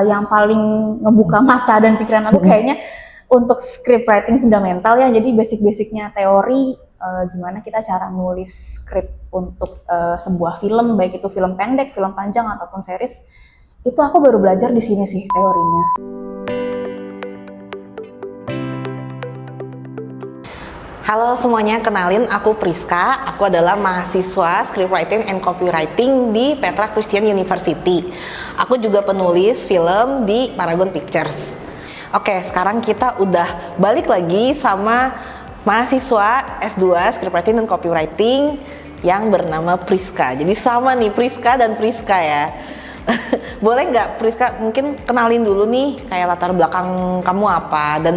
yang paling ngebuka mata dan pikiran aku kayaknya untuk script writing fundamental ya, jadi basic-basicnya teori gimana kita cara nulis script untuk sebuah film, baik itu film pendek, film panjang ataupun series, itu aku baru belajar di sini sih teorinya. Halo semuanya, kenalin aku Priska. Aku adalah mahasiswa Scriptwriting and Copywriting di Petra Christian University. Aku juga penulis film di Paragon Pictures. Oke, sekarang kita udah balik lagi sama mahasiswa S2 Scriptwriting dan Copywriting yang bernama Priska. Jadi sama nih, Priska dan Priska ya. Boleh nggak Priska mungkin kenalin dulu nih kayak latar belakang kamu apa dan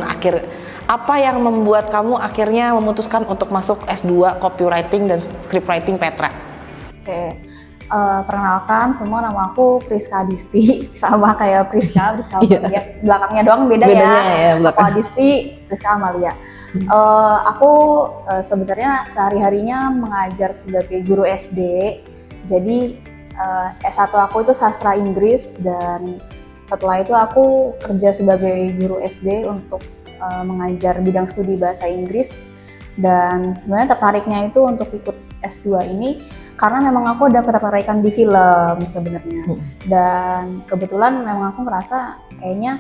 apa yang membuat kamu akhirnya memutuskan untuk masuk S2 Copywriting dan Scriptwriting Petra? Oke, perkenalkan semua, nama aku Priska Adisti, sama kayak Priska Amalia. Belakangnya doang beda ya. Aku Adisti, Priska Amalia. Aku sebenarnya sehari-harinya mengajar sebagai guru SD. Jadi S1 aku itu sastra Inggris, dan setelah itu aku kerja sebagai guru SD untuk mengajar bidang studi bahasa Inggris. Dan sebenarnya tertariknya itu untuk ikut S2 ini karena memang aku ada ketertarikan di film sebenarnya. Dan kebetulan memang aku ngerasa kayaknya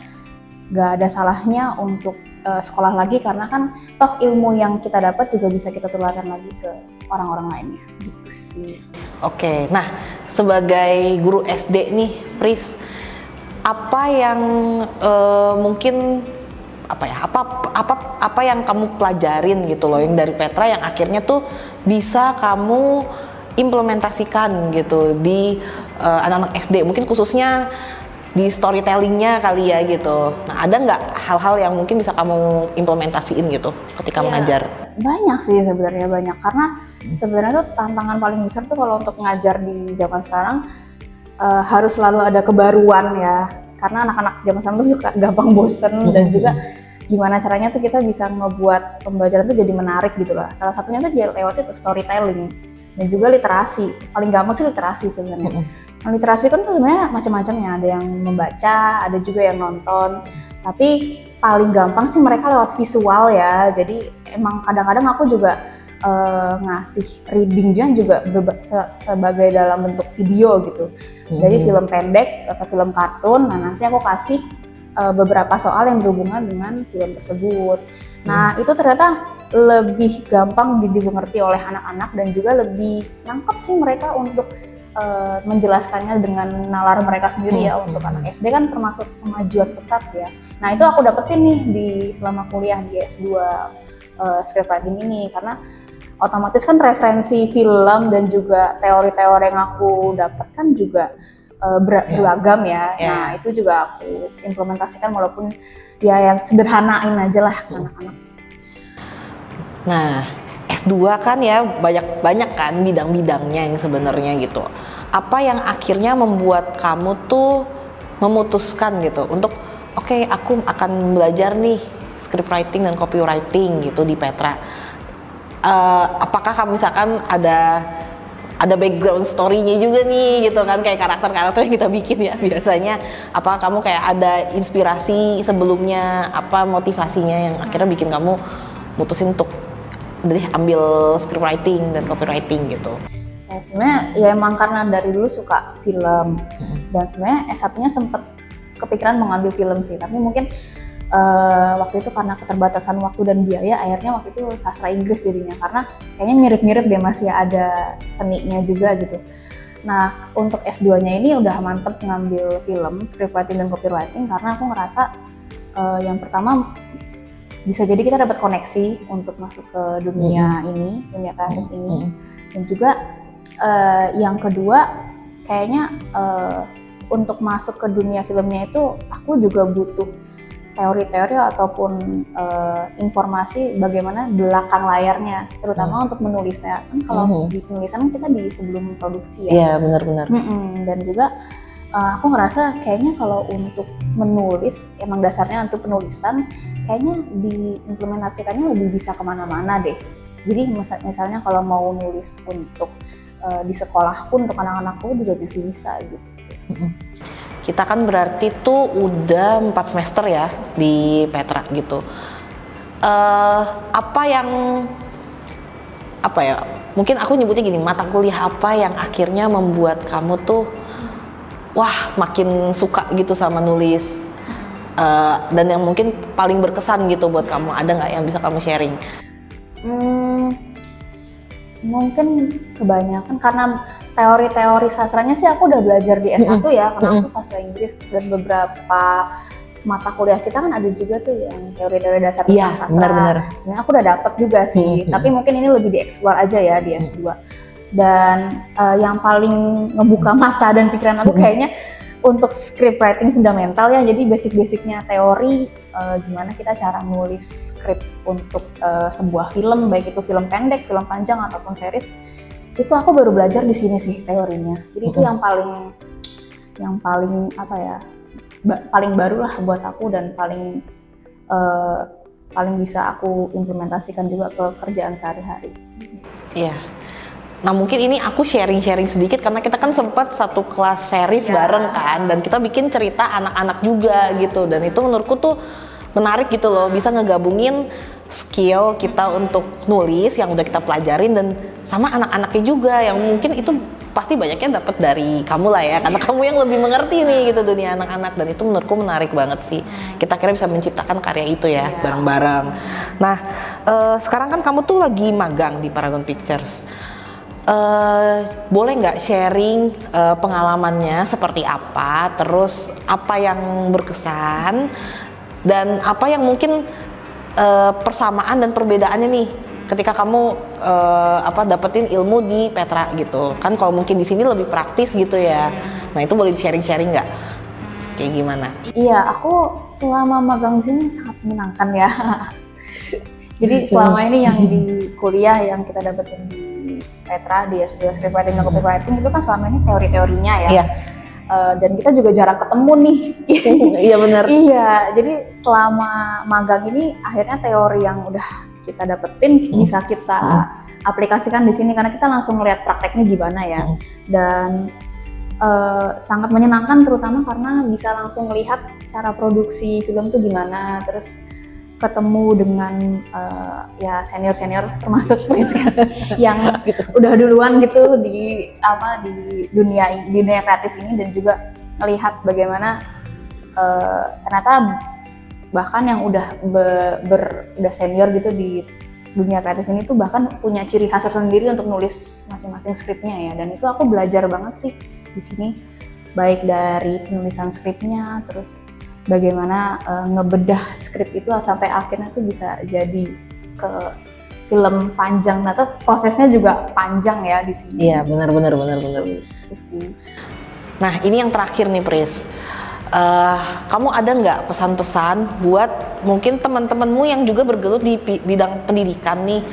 gak ada salahnya untuk sekolah lagi, karena kan toh ilmu yang kita dapat juga bisa kita tularkan lagi ke orang-orang lainnya gitu sih. Oke, nah sebagai guru SD nih Pris, apa yang mungkin apa yang kamu pelajarin gitu loh yang dari Petra yang akhirnya tuh bisa kamu implementasikan gitu di anak-anak SD, mungkin khususnya di storytellingnya kali ya gitu. Nah, ada nggak hal-hal yang mungkin bisa kamu implementasiin gitu ketika mengajar? Banyak sih sebenarnya, banyak, karena sebenarnya tuh tantangan paling besar tuh kalau untuk ngajar di zaman sekarang harus selalu ada kebaruan ya, karena anak-anak zaman sekarang tuh suka gampang bosen, dan juga gimana caranya tuh kita bisa ngebuat pembelajaran tuh jadi menarik gitu lah. Salah satunya tuh lewat itu storytelling dan juga literasi. Paling gampang sih literasi sebenarnya. Nah, literasi kan tuh sebenarnya macam-macamnya, ada yang membaca, ada juga yang nonton. Tapi paling gampang sih mereka lewat visual ya. Jadi emang kadang-kadang aku juga ngasih reading juga sebagai dalam bentuk video gitu. Jadi film pendek atau film kartun, nah nanti aku kasih beberapa soal yang berhubungan dengan film tersebut. Nah itu ternyata lebih gampang dimengerti oleh anak-anak, dan juga lebih nangkep sih mereka untuk menjelaskannya dengan nalar mereka sendiri ya. Untuk anak SD kan termasuk kemajuan pesat ya. Nah itu aku dapetin nih selama kuliah di S2 scriptwriting ini, karena otomatis kan referensi film dan juga teori-teori yang aku dapatkan juga beragam ya. Nah itu juga aku implementasikan, walaupun ya yang sederhanain aja lah ke anak-anak. Nah S2 kan ya banyak kan bidang-bidangnya yang sebenarnya gitu. Apa yang akhirnya membuat kamu tuh memutuskan gitu untuk oke, aku akan belajar nih scriptwriting dan copywriting gitu di Petra. Apakah kamu misalkan ada background story-nya juga nih gitu kan, kayak karakter-karakter yang kita bikin ya biasanya. Apa kamu kayak ada inspirasi sebelumnya, apa motivasinya yang akhirnya bikin kamu mutusin untuk ambil scriptwriting dan copywriting gitu? Sebenarnya ya emang karena dari dulu suka film, dan sebenarnya S1-nya sempet kepikiran mau ngambil film sih, tapi mungkin waktu itu karena keterbatasan waktu dan biaya, akhirnya waktu itu sastra Inggris jadinya, karena kayaknya mirip-mirip deh, masih ada seninya juga gitu. Nah untuk S2-nya ini udah mantep ngambil film, scriptwriting dan copywriting, karena aku ngerasa yang pertama bisa jadi kita dapat koneksi untuk masuk ke dunia ini, dunia kreatif ini, dan juga yang kedua kayaknya untuk masuk ke dunia filmnya itu aku juga butuh teori-teori ataupun informasi bagaimana belakang layarnya, terutama untuk menulisnya. Kan kalau di penulisan kita di sebelum produksi ya. Iya, benar-benar. Dan juga aku ngerasa kayaknya kalau untuk menulis, emang dasarnya untuk penulisan, kayaknya diimplementasikannya lebih bisa kemana-mana deh. Jadi misalnya kalau mau nulis untuk di sekolah pun untuk anak-anakku juga masih bisa gitu. kita kan berarti tuh udah 4 semester ya di Petra gitu. Apa ya, mungkin aku nyebutnya gini, mata kuliah apa yang akhirnya membuat kamu tuh wah makin suka gitu sama nulis, dan yang mungkin paling berkesan gitu buat kamu, ada nggak yang bisa kamu sharing? Mungkin kebanyakan karena teori-teori sastranya sih aku udah belajar di S1 ya, karena aku sastra Inggris, dan beberapa mata kuliah kita kan ada juga tuh yang teori-teori dasar tentang sastra. Benar-benar. Sebenarnya aku udah dapet juga sih, tapi mungkin ini lebih dieksplor aja ya di S2. Dan yang paling ngebuka mata dan pikiran aku kayaknya untuk script writing fundamental ya, jadi basic-basicnya teori gimana kita cara nulis script untuk sebuah film, baik itu film pendek, film panjang ataupun series, itu aku baru belajar di sini sih teorinya. Jadi itu yang paling apa ya, paling baru lah buat aku, dan paling bisa aku implementasikan juga ke kerjaan sehari-hari. Iya. Nah mungkin ini aku sharing sedikit karena kita kan sempat satu kelas series bareng kan, dan kita bikin cerita anak-anak juga gitu, dan itu menurutku tuh menarik gitu loh, bisa ngegabungin skill kita untuk nulis yang udah kita pelajarin dan sama anak-anaknya juga yang mungkin itu pasti banyaknya dapat dari kamu lah ya, karena kamu yang lebih mengerti nih gitu dunia anak-anak, dan itu menurutku menarik banget sih. Kita kira bisa menciptakan karya itu ya bareng-bareng. Nah sekarang kan kamu tuh lagi magang di Paragon Pictures. Boleh nggak sharing pengalamannya seperti apa, terus apa yang berkesan dan apa yang mungkin persamaan dan perbedaannya nih ketika kamu dapetin ilmu di Petra gitu kan. Kalau mungkin di sini lebih praktis gitu ya, nah itu boleh sharing nggak kayak gimana? Iya, aku selama magang di sini sangat menyenangkan ya. Jadi selama ini yang di kuliah yang kita dapetin di Petra, di S2 script writing dan copywriting itu kan selama ini teori-teorinya ya. Iya. Dan kita juga jarang ketemu nih. Iya benar. Iya, jadi selama magang ini akhirnya teori yang udah kita dapetin bisa kita aplikasikan di sini, karena kita langsung ngeliat prakteknya gimana ya. Dan sangat menyenangkan, terutama karena bisa langsung melihat cara produksi film tuh gimana, terus ketemu dengan ya senior termasuk yang udah duluan gitu di dunia kreatif ini, dan juga melihat bagaimana ternyata bahkan yang udah senior gitu di dunia kreatif ini tuh bahkan punya ciri khas sendiri untuk nulis masing-masing skripnya ya. Dan itu aku belajar banget sih di sini, baik dari penulisan skripnya, terus bagaimana ngebedah skrip itu sampai akhirnya tuh bisa jadi ke film panjang. Nah, tuh prosesnya juga panjang ya di sini. Iya, benar. Itu sih. Nah, ini yang terakhir nih, Pris. Kamu ada nggak pesan-pesan buat mungkin teman-temanmu yang juga bergelut di bidang pendidikan nih?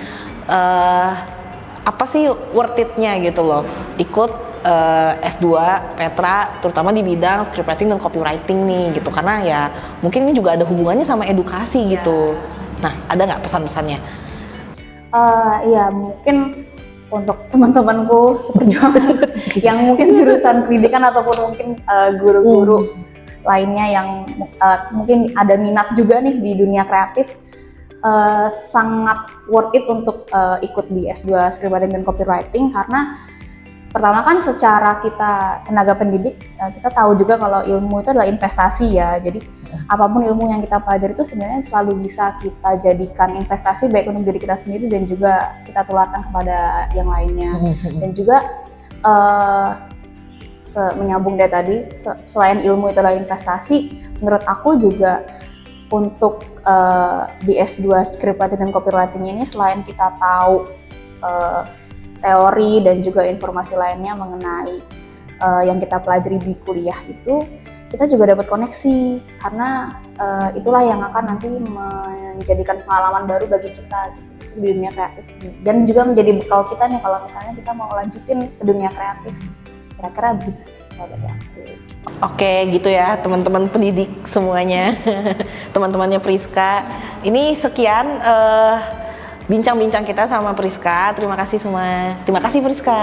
Apa sih worth it-nya gitu loh ikut S2 Petra, terutama di bidang scriptwriting dan copywriting nih gitu, karena ya mungkin ini juga ada hubungannya sama edukasi gitu. Nah, ada nggak pesan-pesannya? Ya mungkin untuk teman-temanku seperjuangan yang mungkin jurusan pendidikan ataupun mungkin guru-guru lainnya yang mungkin ada minat juga nih di dunia kreatif, sangat worth it untuk ikut di S2 scriptwriting dan copywriting, karena pertama kan secara kita tenaga pendidik, kita tahu juga kalau ilmu itu adalah investasi ya. Jadi apapun ilmu yang kita pelajari itu sebenarnya selalu bisa kita jadikan investasi, baik untuk diri kita sendiri dan juga kita tularkan kepada yang lainnya. Dan juga menyambung dari tadi, selain ilmu itu adalah investasi, menurut aku juga untuk di S2 scriptwriting dan copywriting ini, selain kita tahu teori dan juga informasi lainnya mengenai yang kita pelajari di kuliah itu, kita juga dapat koneksi, karena itulah yang akan nanti menjadikan pengalaman baru bagi kita gitu, di dunia kreatif ini, dan juga menjadi bekal kita nih kalau misalnya kita mau lanjutin ke dunia kreatif. Kira-kira begitu sih kalau dari aku. Oke, gitu ya teman-teman pendidik semuanya, teman-temannya Priska. Ini sekian bincang-bincang kita sama Priska. Terima kasih semua. Terima kasih Priska.